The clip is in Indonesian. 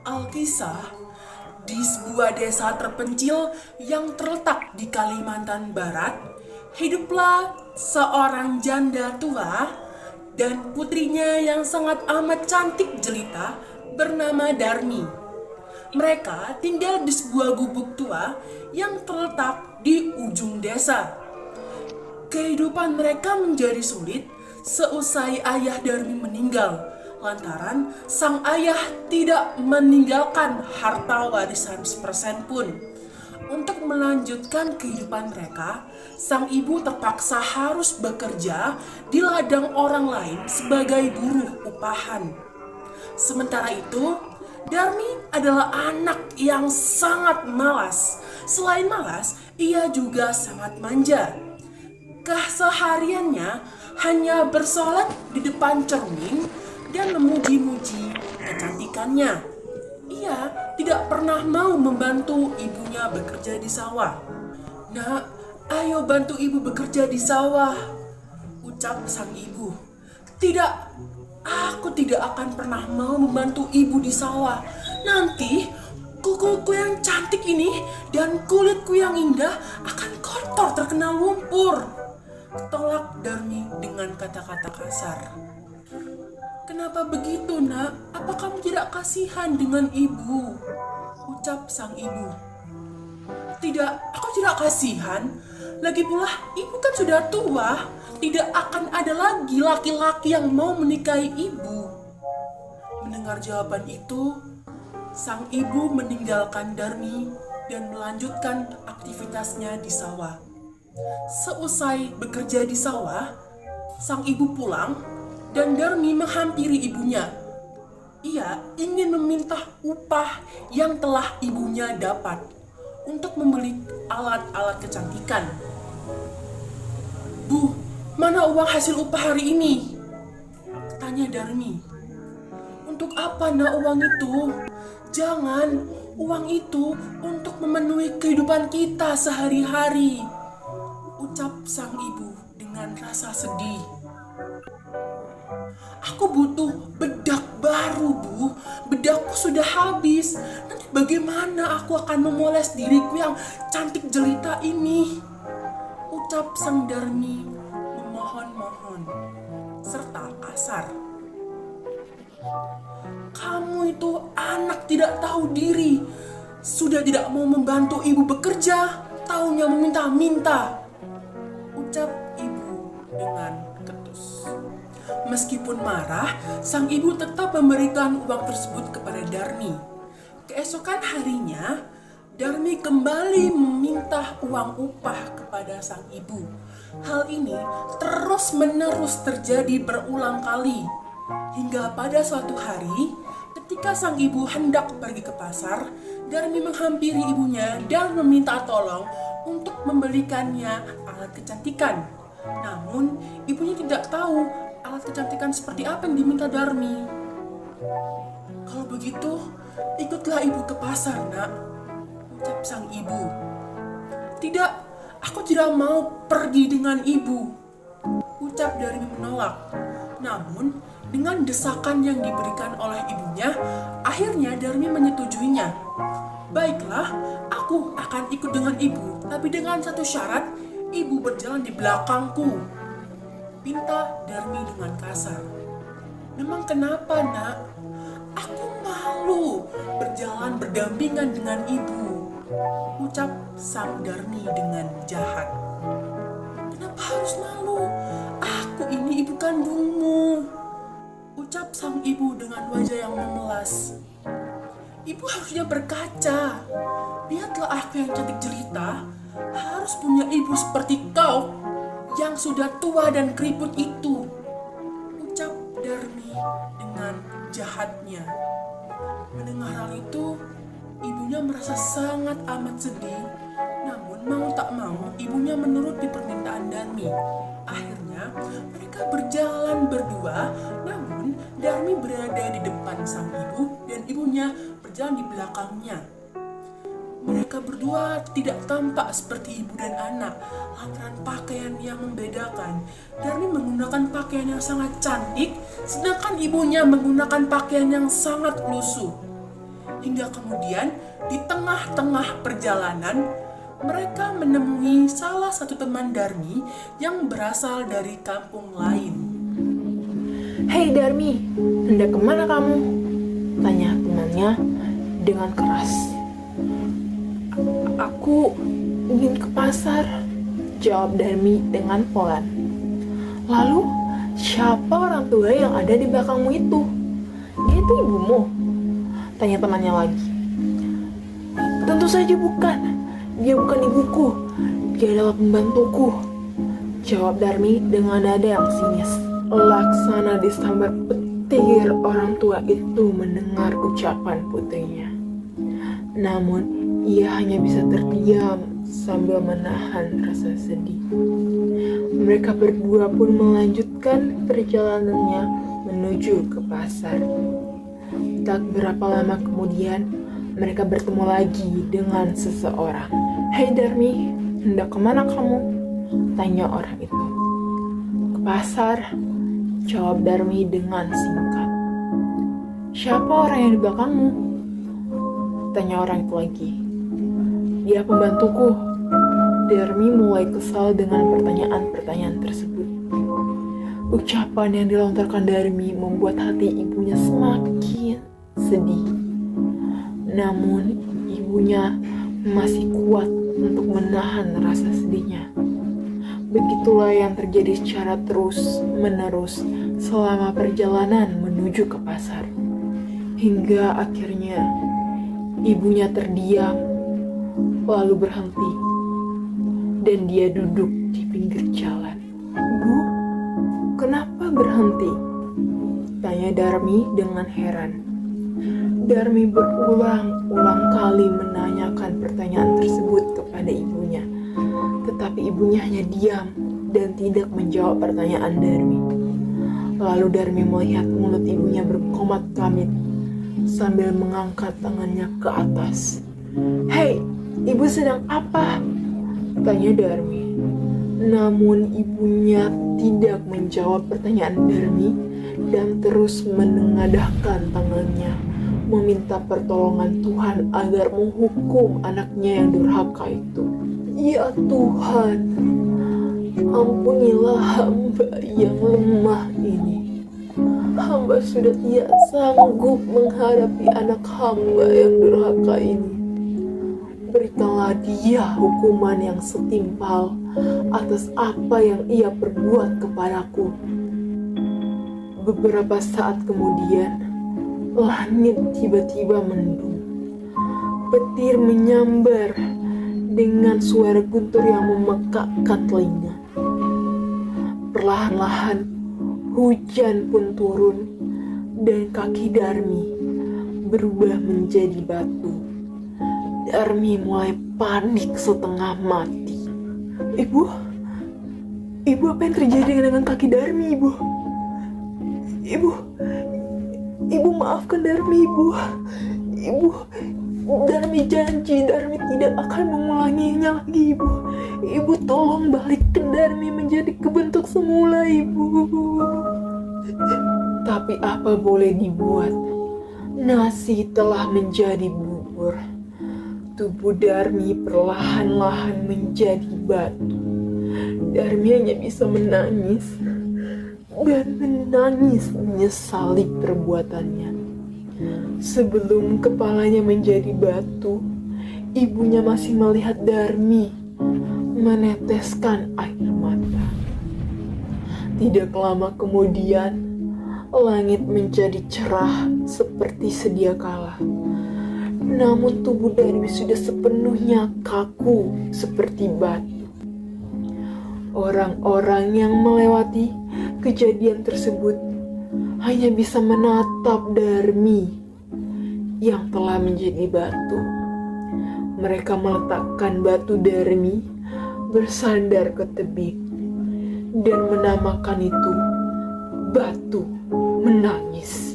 Alkisah, di sebuah desa terpencil yang terletak di Kalimantan Barat, hiduplah seorang janda tua dan putrinya yang sangat amat cantik jelita bernama Darmi. Mereka tinggal di sebuah gubuk tua yang terletak di ujung desa. Kehidupan mereka menjadi sulit seusai ayah Darmi meninggal, lantaran sang ayah tidak meninggalkan harta warisan sepersen pun. Untuk melanjutkan kehidupan mereka, sang ibu terpaksa harus bekerja di ladang orang lain sebagai buruh upahan. Sementara itu, Darmi adalah anak yang sangat malas. Selain malas, ia juga sangat manja. Kesehariannya hanya bersolat di depan cermin dan memuji-muji kecantikannya. Ia tidak pernah mau membantu ibunya bekerja di sawah. "Nak, ayo bantu ibu bekerja di sawah," ucap sang ibu. "Tidak, aku tidak akan pernah mau membantu ibu di sawah. Nanti kukuku yang cantik ini dan kulitku yang indah akan kotor terkena lumpur," tolak Darmi dengan kata-kata kasar. "Kenapa begitu, nak? Apa kamu tidak kasihan dengan ibu?" ucap sang ibu. "Tidak, aku tidak kasihan. Lagi pula ibu kan sudah tua. Tidak akan ada lagi laki-laki yang mau menikahi ibu." Mendengar jawaban itu, sang ibu meninggalkan Darmi dan melanjutkan aktivitasnya di sawah. Seusai bekerja di sawah, sang ibu pulang dan Darmi menghampiri ibunya. Ia ingin meminta upah yang telah ibunya dapat untuk membeli alat-alat kecantikan. "Bu, mana uang hasil upah hari ini?" tanya Darmi. "Untuk apa, nak, uang itu?" "Jangan, uang itu untuk memenuhi kehidupan kita sehari-hari," ucap sang ibu dengan rasa sedih. "Aku butuh bedak baru, Bu. Bedakku sudah habis. Nanti bagaimana aku akan memoles diriku yang cantik jelita ini?" ucap sang Darmi memohon-mohon serta kasar. "Kamu itu anak tidak tahu diri. Sudah tidak mau membantu ibu bekerja, taunya meminta-minta," ucap ibu dengan ketus. Meskipun marah, sang ibu tetap memberikan uang tersebut kepada Darmi. Keesokan harinya, Darmi kembali meminta uang upah kepada sang ibu. Hal ini terus-menerus terjadi berulang kali. Hingga pada suatu hari, ketika sang ibu hendak pergi ke pasar, Darmi menghampiri ibunya dan meminta tolong untuk membelikannya alat kecantikan. Namun, ibunya tidak tahu alat kecantikan seperti apa yang diminta Darmi. "Kalau begitu, ikutlah ibu ke pasar, nak," ucap sang ibu. "Tidak, aku tidak mau pergi dengan ibu," ucap Darmi menolak. Namun, dengan desakan yang diberikan oleh ibunya, akhirnya Darmi menyetujuinya. "Baiklah, aku akan ikut dengan ibu, tapi dengan satu syarat, ibu berjalan di belakangku," pinta Darmi dengan kasar. "Memang kenapa, nak?" "Aku malu berjalan berdampingan dengan ibu," ucap sang Darmi dengan jahat. "Kenapa harus malu? Aku ini ibu kandungmu," ucap sang ibu dengan wajah yang memelas. "Ibu harusnya berkaca. Lihatlah aku yang cantik jelita. Harus punya ibu seperti kau yang sudah tua dan keriput itu," ucap Darmi dengan jahatnya. Mendengar hal itu, ibunya merasa sangat amat sedih. Namun mau tak mau, ibunya menuruti permintaan Darmi. Akhirnya, mereka berjalan berdua, namun Darmi berada di depan sang ibu dan ibunya berjalan di belakangnya. Mereka berdua tidak tampak seperti ibu dan anak lantaran pakaian yang membedakan. Darmi menggunakan pakaian yang sangat cantik, sedangkan ibunya menggunakan pakaian yang sangat lusuh. Hingga kemudian di tengah-tengah perjalanan, mereka menemui salah satu teman Darmi yang berasal dari kampung lain. "Hei Darmi, hendak kemana kamu?" tanya temannya dengan keras. "Aku ingin ke pasar," jawab Darmi dengan pelan. "Lalu, siapa orang tua yang ada di belakangmu itu? Itu ibumu?" tanya temannya lagi. "Tentu saja bukan. Dia bukan ibuku. Dia adalah pembantuku," jawab Darmi dengan nada yang sinis. Laksana disambar petir, orang tua itu mendengar ucapan putrinya. Namun, ia hanya bisa terdiam sambil menahan rasa sedih. Mereka berdua pun melanjutkan perjalanannya menuju ke pasar. Tak berapa lama kemudian, mereka bertemu lagi dengan seseorang. "Hei Darmi, hendak kemana kamu?" tanya orang itu. "Ke pasar," jawab Darmi dengan singkat. "Siapa orang yang di belakangmu?" tanya orang itu lagi. "Dia pembantuku." Darmi mulai kesal dengan pertanyaan-pertanyaan tersebut. Ucapan yang dilontarkan Darmi membuat hati ibunya semakin sedih. Namun ibunya masih kuat untuk menahan rasa sedihnya. Begitulah yang terjadi secara terus-menerus selama perjalanan menuju ke pasar. Hingga akhirnya ibunya terdiam, lalu berhenti, dan dia duduk di pinggir jalan. "Bu, kenapa berhenti?" tanya Darmi dengan heran. Darmi berulang-ulang kali menanyakan pertanyaan tersebut kepada ibunya, tetapi ibunya hanya diam dan tidak menjawab pertanyaan Darmi. Lalu Darmi melihat mulut ibunya berkomat-kamit sambil mengangkat tangannya ke atas. "Hei, ibu sedang apa?" tanya Darmi. Namun ibunya tidak menjawab pertanyaan Darmi dan terus menengadahkan tangannya, meminta pertolongan Tuhan agar menghukum anaknya yang durhaka itu. "Ya Tuhan, ampunilah hamba yang lemah ini. Hamba sudah tidak sanggup menghadapi anak hamba yang durhaka ini. Berikanlah dia hukuman yang setimpal atas apa yang ia perbuat kepadaku." Beberapa saat kemudian, langit tiba-tiba mendung. Petir menyambar dengan suara guntur yang memekakkan telinga. Perlahan-lahan, hujan pun turun dan kaki Darmi berubah menjadi batu. Darmi mulai panik setengah mati. Ibu, apa yang terjadi dengan kaki Darmi, Ibu? Ibu maafkan Darmi, Ibu. Darmi janji Darmi tidak akan mengulanginya lagi, Ibu. Ibu tolong balikkan Darmi menjadi kebentuk semula, Ibu. Tapi apa boleh dibuat? Nasi telah menjadi bubur. Tubuh Darmi perlahan-lahan menjadi batu. Darmi hanya bisa menangis dan menangis menyesali perbuatannya. Sebelum kepalanya menjadi batu, ibunya masih melihat Darmi meneteskan air mata. Tidak lama kemudian, langit menjadi cerah seperti sedia kala. Namun tubuh Darmi sudah sepenuhnya kaku seperti batu. Orang-orang yang melewati kejadian tersebut hanya bisa menatap Darmi yang telah menjadi batu. Mereka meletakkan batu Darmi bersandar ke tebing dan menamakan itu batu menangis.